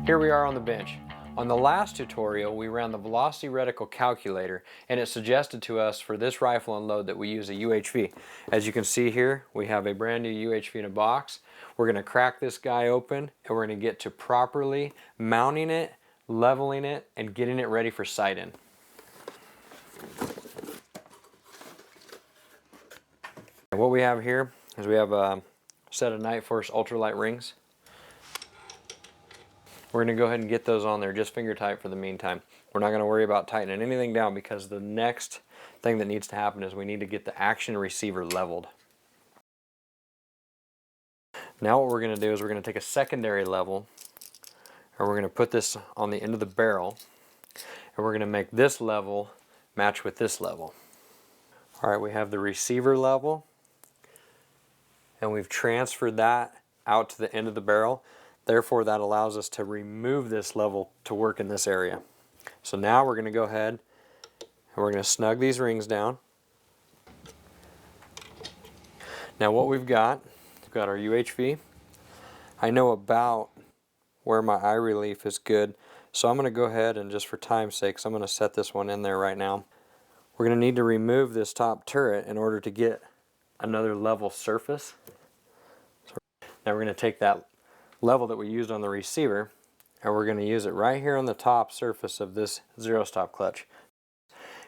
Here we are on the bench. On the last tutorial, we ran the velocity reticle calculator, and it suggested to us for this rifle and load that we use a UHV. As you can see here, we have a brand new UHV in a box. We're going to crack this guy open, and we're going to get to properly mounting it, leveling it, and getting it ready for sight in. And what we have here is we have a set of Nightforce ultralight rings. We're going to go ahead and get those on there just finger tight for the meantime. We're not going to worry about tightening anything down because the next thing that needs to happen is we need to get the action receiver leveled. Now what we're going to do is we're going to take a secondary level, and we're going to put this on the end of the barrel, and we're going to make this level match with this level. Alright, we have the receiver level, and we've transferred that out to the end of the barrel. Therefore, that allows us to remove this level to work in this area. So now we're going to go ahead and we're going to snug these rings down. Now what we've got our UHV. I know about where my eye relief is good, so I'm going to go ahead and just for time's sake, I'm going to set this one in there right now. We're going to need to remove this top turret in order to get another level surface. So now we're going to take that level that we used on the receiver, and we're going to use it right here on the top surface of this zero stop clutch.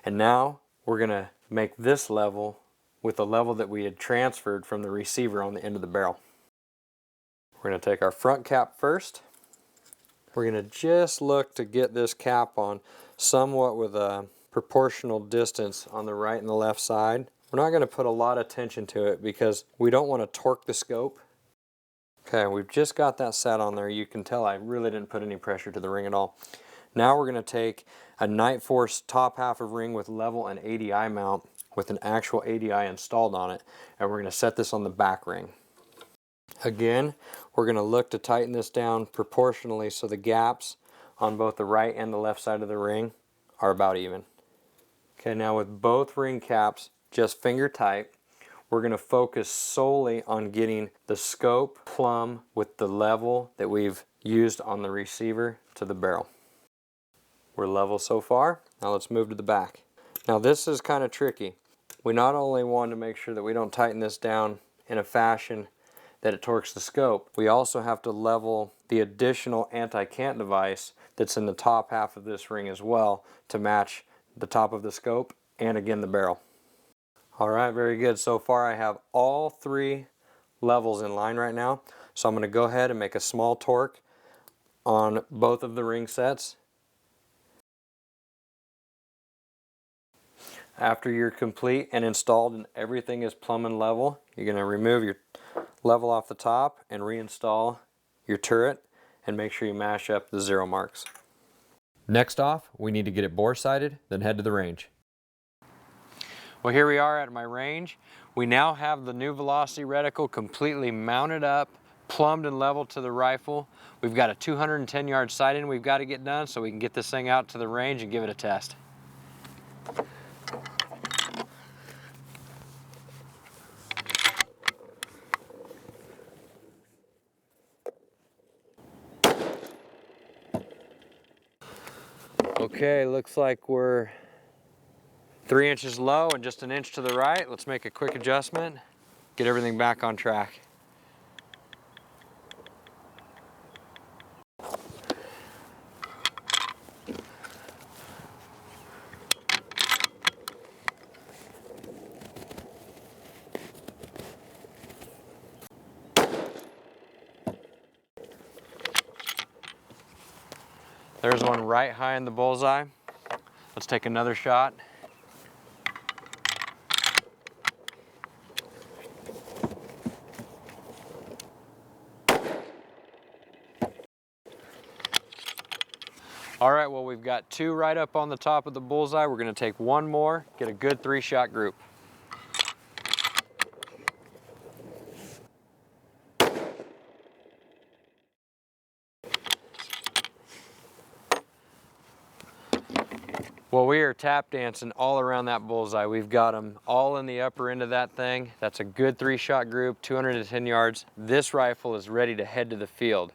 And now we're going to make this level with the level that we had transferred from the receiver on the end of the barrel. We're going to take our front cap first. We're going to just look to get this cap on somewhat with a proportional distance on the right and the left side. We're not going to put a lot of tension to it because we don't want to torque the scope. Okay, we've just got that set on there. You can tell I really didn't put any pressure to the ring at all. Now we're going to take a Nightforce top half of ring with level and ADI mount with an actual ADI installed on it, and we're going to set this on the back ring. Again, we're going to look to tighten this down proportionally so the gaps on both the right and the left side of the ring are about even. Okay, now with both ring caps just finger tight, we're going to focus solely on getting the scope plumb with the level that we've used on the receiver to the barrel. We're level so far. Now let's move to the back. Now this is kind of tricky. We not only want to make sure that we don't tighten this down in a fashion that it torques the scope, we also have to level the additional anti-cant device that's in the top half of this ring as well to match the top of the scope and again the barrel. Alright, very good. So far I have all three levels in line right now. So I'm going to go ahead and make a small torque on both of the ring sets. After you're complete and installed and everything is plumb and level, you're going to remove your level off the top and reinstall your turret and make sure you mash up the zero marks. Next off, we need to get it bore sighted, then head to the range. Well, here we are at my range. We now have the new velocity reticle completely mounted up, plumbed and leveled to the rifle. We've got a 210-yard sight-in we've got to get done so we can get this thing out to the range and give it a test. Okay, looks like we're 3 inches low and just an inch to the right. Let's make a quick adjustment, get everything back on track. There's one right high in the bullseye. Let's take another shot. All right, well, we've got two right up on the top of the bullseye. We're going to take one more, get a good 3-shot group. Well, we are tap dancing all around that bullseye. We've got them all in the upper end of that thing. That's a good 3-shot group, 210 yards. This rifle is ready to head to the field.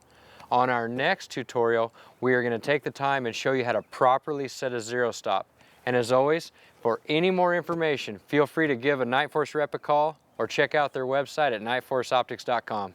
On our next tutorial, we are going to take the time and show you how to properly set a zero stop. And as always, for any more information, feel free to give a Nightforce rep a call or check out their website at nightforceoptics.com.